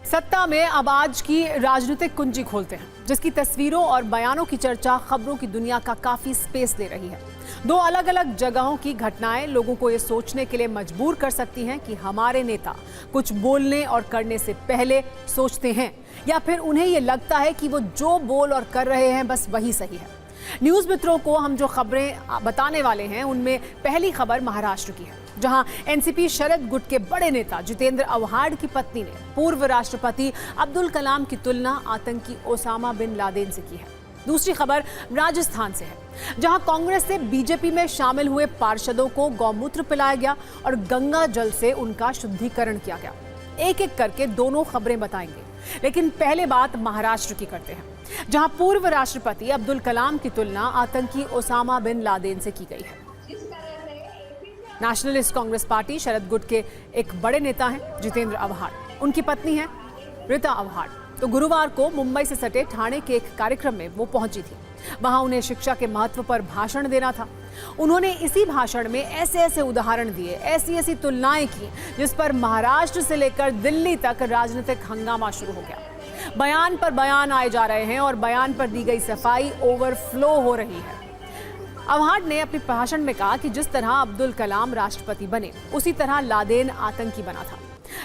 सत्ता में अब आज की राजनीतिक कुंजी खोलते हैं, जिसकी तस्वीरों और बयानों की चर्चा खबरों की दुनिया का काफी स्पेस दे रही है। दो अलग अलग जगहों की घटनाएं लोगों को ये सोचने के लिए मजबूर कर सकती हैं कि हमारे नेता कुछ बोलने और करने से पहले सोचते हैं या फिर उन्हें ये लगता है कि वो जो बोल और कर रहे हैं बस वही सही है। न्यूज़ मित्रों को हम जो खबरें बताने वाले हैं उनमें पहली खबर महाराष्ट्र की है, जहां एनसीपी शरद गुट के बड़े नेता जितेंद्र आव्हाड की पत्नी ने पूर्व राष्ट्रपति अब्दुल कलाम की तुलना आतंकी ओसामा बिन लादेन से की है। दूसरी खबर राजस्थान से है, जहां कांग्रेस से बीजेपी में शामिल हुए पार्षदों को गौमूत्र पिलाया गया और गंगा जल से उनका शुद्धिकरण किया गया। एक एक करके दोनों खबरें बताएंगे, लेकिन पहले बात महाराष्ट्र की करते हैं, जहां पूर्व राष्ट्रपति अब्दुल कलाम की तुलना आतंकी ओसामा बिन लादेन से की गई है। नेशनलिस्ट कांग्रेस पार्टी शरद गुट के एक बड़े नेता हैं जितेंद्र आव्हाड। उनकी पत्नी है रीता आव्हाड। तो गुरुवार को मुंबई से सटे ठाणे के एक कार्यक्रम में वो पहुंची थी। वहां उन्हें शिक्षा के महत्व पर भाषण देना था। उन्होंने इसी भाषण में ऐसे ऐसे उदाहरण दिए, ऐसी ऐसी तुलनाएं की, जिस पर महाराष्ट्र से लेकर दिल्ली तक राजनीतिक हंगामा शुरू हो गया। बयान पर बयान आए जा रहे हैं और बयान पर दी गई सफाई ओवरफ्लो हो रही है। आव्हाड ने अपने भाषण में कहा कि जिस तरह अब्दुल कलाम राष्ट्रपति बने, उसी तरह लादेन आतंकी बना था।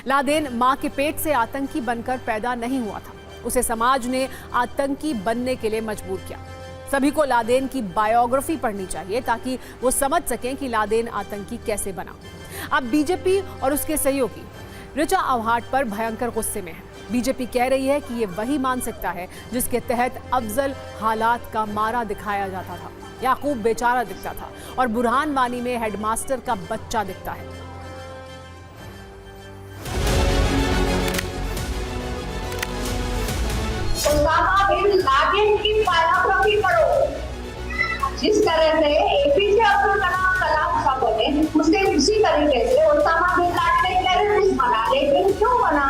लादेन मां के पेट से आतंकी बनकर पैदा नहीं हुआ था, उसे समाज ने आतंकी बनने के लिए मजबूर किया। सभी को लादेन की बायोग्राफी पढ़नी चाहिए ताकि वो समझ सकें कि लादेन आतंकी कैसे बना। अब बीजेपी और उसके सहयोगी ऋचा आव्हाड पर भयंकर गुस्से में है। बीजेपी कह रही है कि ये वही मानसिकता है जिसके तहत अफजल हालात का मारा दिखाया जाता था, याकूब बेचारा दिखता था और बुरहान वानी में हेडमास्टर का बच्चा दिखता है। ओसामा बिन लादेन की बायोग्राफी पढ़ो। जिस तरह से एपीजे अब्दुल कलाम साहब बने, उससे उसी तरीके से ओसामा बिन लादेन एक टेररिस्ट बना। लेकिन क्यों बना?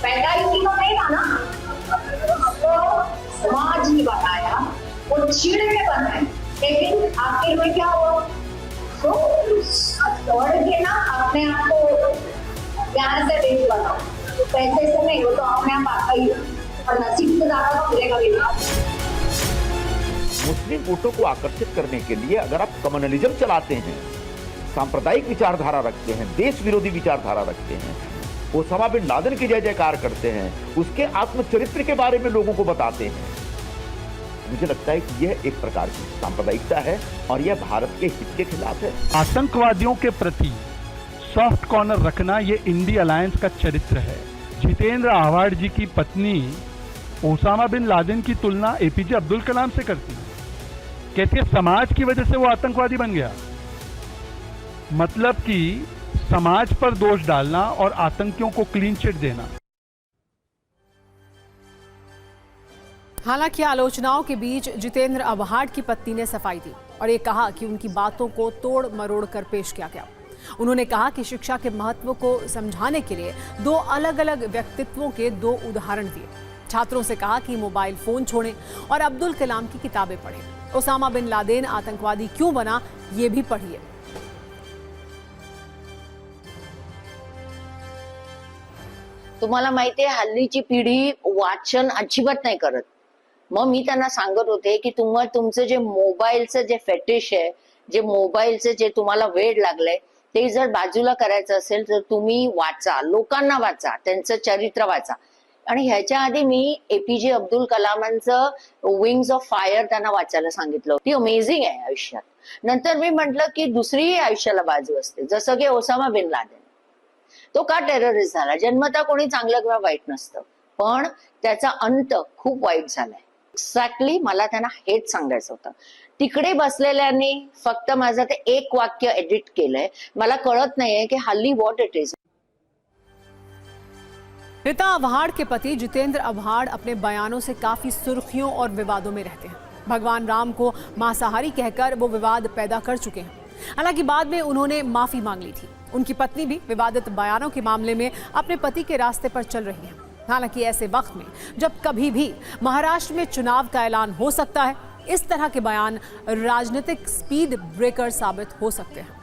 पैदा इसी को नहीं बना, तो समाज ही बनाया, वो चिड़ के बनाए। लेकिन आखिर में क्या हुआ? तो दौड़ के ना अपने आप को प्यार से देश बनाओ, पैसे से नहीं, वो तो अपने आप आता ही और नसीब से ज्यादा तो मिलेगा भी नहीं। मुस्लिम वोटों को आकर्षित करने के लिए अगर आप कम्युनलिज्म चलाते हैं, सांप्रदायिक विचारधारा रखते हैं, देश विरोधी विचारधारा रखते हैं, ओसामा बिन लादेन की जय जयकार करते हैं, उसके आत्मचरित्र के बारे में लोगों को बताते हैं, मुझे लगता है कि यह एक प्रकार की सांप्रदायिकता है और यह भारत के हित के खिलाफ है। आतंकवादियों के प्रति सॉफ्ट कॉर्नर रखना ये इंडी अलायंस का चरित्र है। जितेंद्र आव्हाड जी की पत्नी ओसामा बिन लादेन की तुलना एपीजे अब्दुल कलाम से करती है। कहती है समाज की वजह से वो आतंकवादी बन गया। मतलब कि समाज पर दोष डालना और आतंकियों को क्लीन चिट देना। हालांकि आलोचनाओं के बीच जितेंद्र आव्हाड की पत्नी ने सफाई दी और ये कहा कि उनकी बातों को तोड़ मरोड़ कर पेश किया गया। उन्होंने कहा कि शिक्षा के महत्व को समझाने के लिए दो अलग अलग व्यक्तित्वों के दो उदाहरण दिए। छात्रों से कहा कि मोबाइल फोन छोड़ें और अब्दुल कलाम की किताबें पढ़ें। ओसामा बिन लादेन आतंकवादी क्यों बना, ये भी पढ़िए। तुम्हाला माहिती आहे हल्लीची पिढी वाचन अजिबात नाही करत। मग मी त्यांना सांगत होते की तुम्हाला तुमचं जे मोबाईलचं जे फेटिश आहे, जे मोबाईलचं जे तुम्हाला वेड लागलंय, ते जर बाजूला करायचं असेल तर तुम्ही वाचा, लोकांना वाचा, त्यांचं चरित्र वाचा। आणि ह्याच्या आधी मी एपीजे अब्दुल कलामांचं विंग्स ऑफ फायर त्यांना वाचायला सांगितलं। ती अमेझिंग आहे आयुष्यात। नंतर मी म्हटलं की दुसरीही आयुष्याला बाजू असते, जसं की ओसामा बिन लादेन। तो का टेररिस्ट झाला? जन्मता कोणी चांगलं किंवा वाईट नसतं, पण त्याचा अंत खूप वाईट झालाय। एक्झॅक्टली मला त्यांना हेच सांगायचं होतं। तिकडे बसलेल्यांनी फक्त माझं ते एक वाक्य एडिट केलंय। मला कळत नाहीये की हल्ली what it is. Rita Awhad के पति जितेंद्र आव्हाड अपने बयानों से काफी सुर्खियों और विवादों में रहते हैं। भगवान राम को मांसाहारी कहकर वो विवाद पैदा कर चुके हैं। हालांकि बाद में उन्होंने माफी मांग ली थी। उनकी पत्नी भी विवादित बयानों के मामले में अपने पति के रास्ते पर चल रही है। हालांकि ऐसे वक्त में जब कभी भी महाराष्ट्र में चुनाव का ऐलान हो सकता है, इस तरह के बयान राजनीतिक स्पीड ब्रेकर साबित हो सकते हैं।